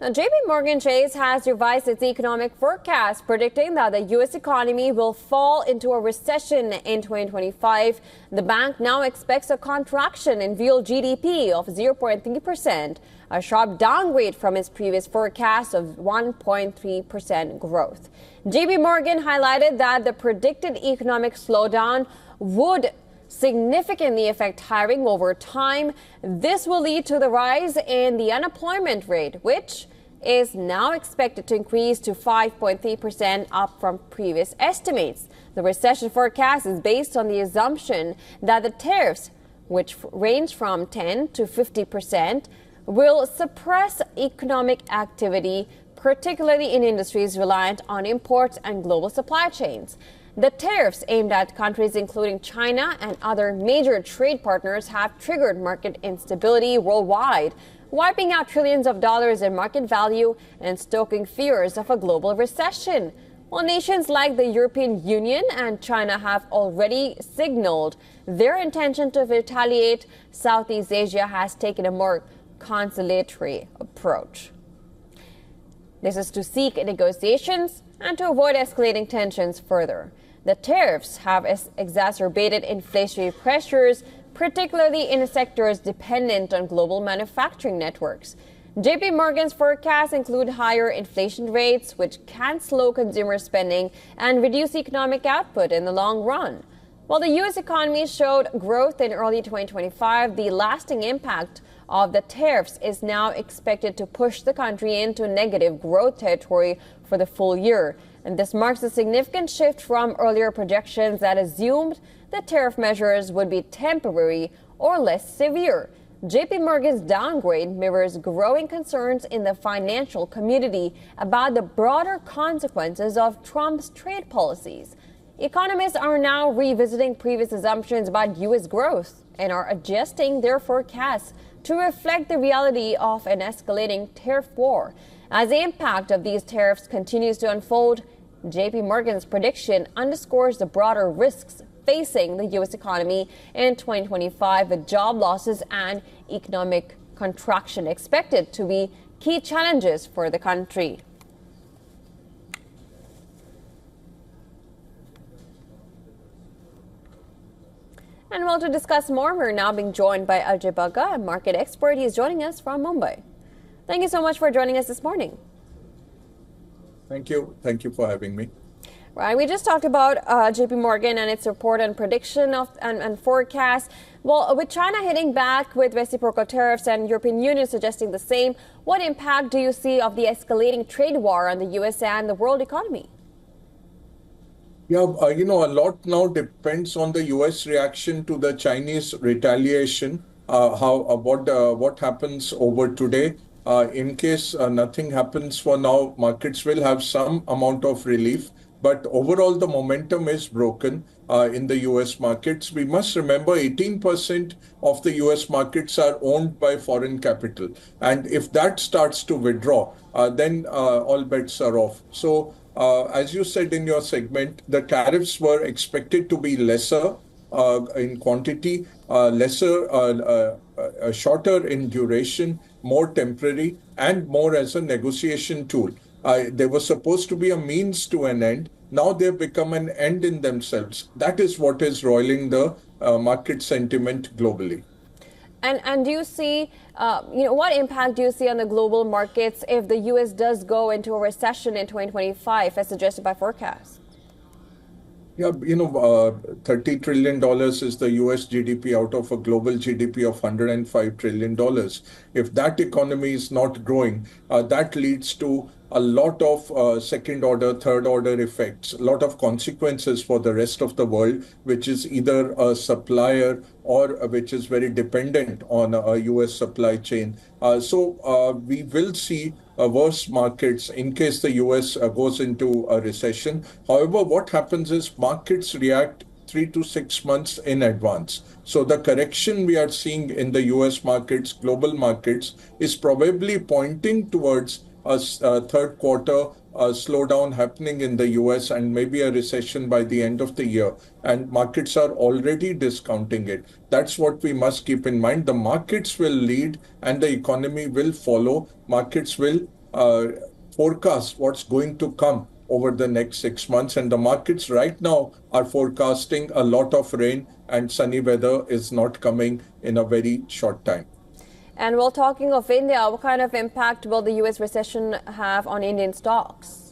Now, JPMorgan Chase has revised its economic forecast, predicting that the U.S. economy will fall into a recession in 2025. The bank now expects a contraction in real GDP of 0.3%, a sharp downgrade from its previous forecast of 1.3% growth. JPMorgan highlighted that the predicted economic slowdown would significantly affect hiring over time. This will lead to the rise in the unemployment rate, which is now expected to increase to 5.3%, up from previous estimates. The recession forecast is based on the assumption that the tariffs, which range from 10 to 50%, will suppress economic activity, particularly in industries reliant on imports and global supply chains. The tariffs aimed at countries including China and other major trade partners have triggered market instability worldwide, wiping out trillions of dollars in market value and stoking fears of a global recession. While nations like the European Union and China have already signaled their intention to retaliate, Southeast Asia has taken a more conciliatory approach. This is to seek negotiations and to avoid escalating tensions further. The tariffs have exacerbated inflationary pressures, particularly in sectors dependent on global manufacturing networks. JP Morgan's forecasts include higher inflation rates, which can slow consumer spending and reduce economic output in the long run. While the U.S. economy showed growth in early 2025, the lasting impact of the tariffs is now expected to push the country into negative growth territory for the full year. And this marks a significant shift from earlier projections that assumed the tariff measures would be temporary or less severe. JP Morgan's downgrade mirrors growing concerns in the financial community about the broader consequences of Trump's trade policies. Economists are now revisiting previous assumptions about U.S. growth and are adjusting their forecasts to reflect the reality of an escalating tariff war. As the impact of these tariffs continues to unfold, JP Morgan's prediction underscores the broader risks facing the U.S. economy in 2025, with job losses and economic contraction expected to be key challenges for the country. And well, to discuss more, we're now being joined by Ajay Bagga, a market expert. He's joining us from Mumbai. Thank you so much for joining us this morning. Thank you. Thank you for having me. Right. We just talked about JP Morgan and its report and prediction of and forecast. Well, with China hitting back with reciprocal tariffs and European Union suggesting the same, what impact do you see of the escalating trade war on the U.S. and the world economy? Yeah, a lot now depends on the U.S. reaction to the Chinese retaliation. What happens over today? In case nothing happens for now, markets will have some amount of relief. But overall, the momentum is broken in the U.S. markets. We must remember 18% of the U.S. markets are owned by foreign capital. And if that starts to withdraw, then all bets are off. So, as you said in your segment, the tariffs were expected to be lesser in quantity, shorter in duration, more temporary, and more as a negotiation tool. They were supposed to be a means to an end. Now they've become an end in themselves. That is what is roiling the market sentiment globally. And do you see, what impact do you see on the global markets if the U.S. does go into a recession in 2025, as suggested by forecasts? Yeah, $30 trillion is the US GDP out of a global GDP of $105 trillion. If that economy is not growing, that leads to a lot of second order, third order effects, a lot of consequences for the rest of the world, which is either a supplier or which is very dependent on a US supply chain. So we will see worse markets in case the US goes into a recession. However, what happens is markets react 3 to 6 months in advance. So the correction we are seeing in the US markets, global markets, is probably pointing towards a third quarter slowdown happening in the US and maybe a recession by the end of the year. And markets are already discounting it. That's what we must keep in mind. The markets will lead and the economy will follow. Markets will forecast what's going to come over the next 6 months. And the markets right now are forecasting a lot of rain, and sunny weather is not coming in a very short time. And while talking of India, what kind of impact will the US recession have on Indian stocks?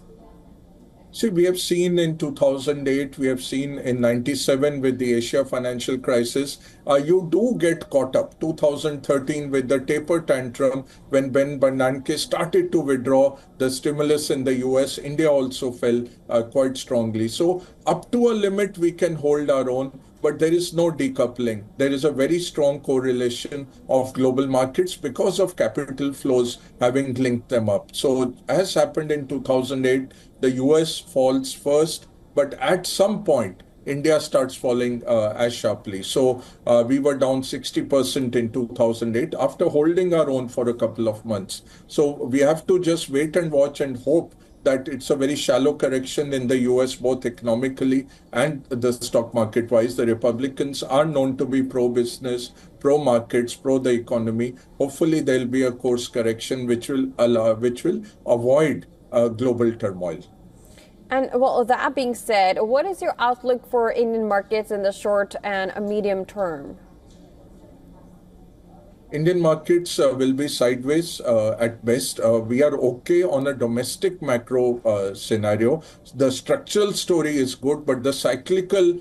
See, we have seen in 2008, we have seen in 97 with the Asia financial crisis, you do get caught up. 2013 with the taper tantrum, when Ben Bernanke started to withdraw the stimulus in the US, India also fell quite strongly. So up to a limit, we can hold our own, but there is no decoupling. There is a very strong correlation of global markets because of capital flows having linked them up. So as happened in 2008, the US falls first, but at some point, India starts falling as sharply. So we were down 60% in 2008 after holding our own for a couple of months. So we have to just wait and watch and hope that it's a very shallow correction in the US, both economically and the stock market wise. The Republicans are known to be pro-business, pro-markets, pro the economy. Hopefully there'll be a course correction which will avoid global turmoil. And well, that being said, what is your outlook for Indian markets in the short and medium term? Indian markets will be sideways at best. We are okay on a domestic macro scenario. The structural story is good, but the cyclical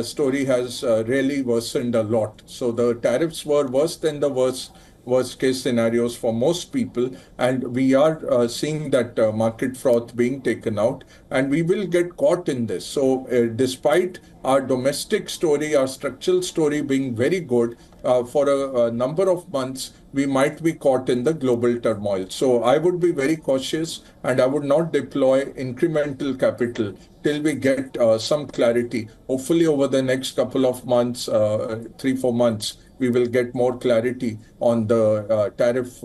story has really worsened a lot. So the tariffs were worse than the worst case scenarios for most people, and we are seeing that market froth being taken out, and we will get caught in this. So despite our domestic story, our structural story being very good, for a number of months, we might be caught in the global turmoil. So I would be very cautious, and I would not deploy incremental capital till we get some clarity. Hopefully over the next couple of months, 3-4 months, we will get more clarity on the tariff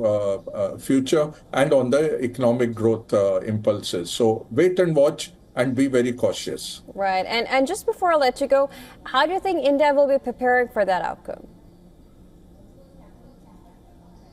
future and on the economic growth impulses. So wait and watch and be very cautious. Right. And just before I let you go, how do you think India will be preparing for that outcome?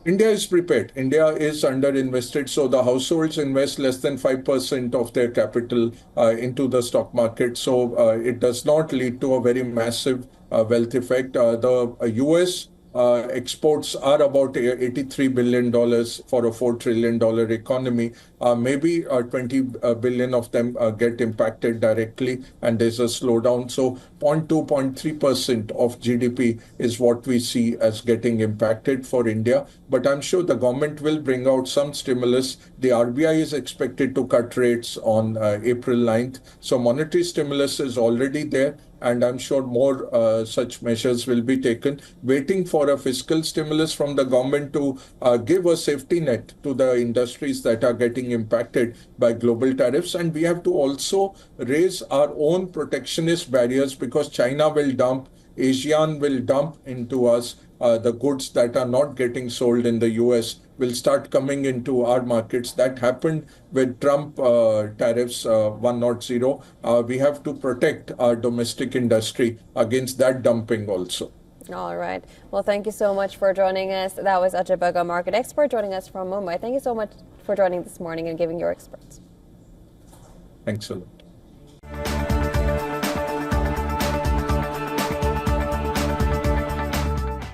India is prepared. India is underinvested. So the households invest less than 5% of their capital into the stock market. So it does not lead to a very massive wealth effect. The US exports are about $83 billion for a $4 trillion economy. Maybe 20 billion of them get impacted directly, and there's a slowdown. So 0.2, 0.3% of GDP is what we see as getting impacted for India. But I'm sure the government will bring out some stimulus. The RBI is expected to cut rates on April 9th. So monetary stimulus is already there, and I'm sure more such measures will be taken, waiting for a fiscal stimulus from the government to give a safety net to the industries that are getting impacted by global tariffs. And we have to also raise our own protectionist barriers, because China will dump, ASEAN will dump into us. The goods that are not getting sold in the US will start coming into our markets. That happened with Trump tariffs 1.0. We have to protect our domestic industry against that dumping also. All right. Well, thank you so much for joining us. That was Ajay Bagga, market expert, joining us from Mumbai. Thank you so much for joining this morning and giving your experts. Thanks a lot.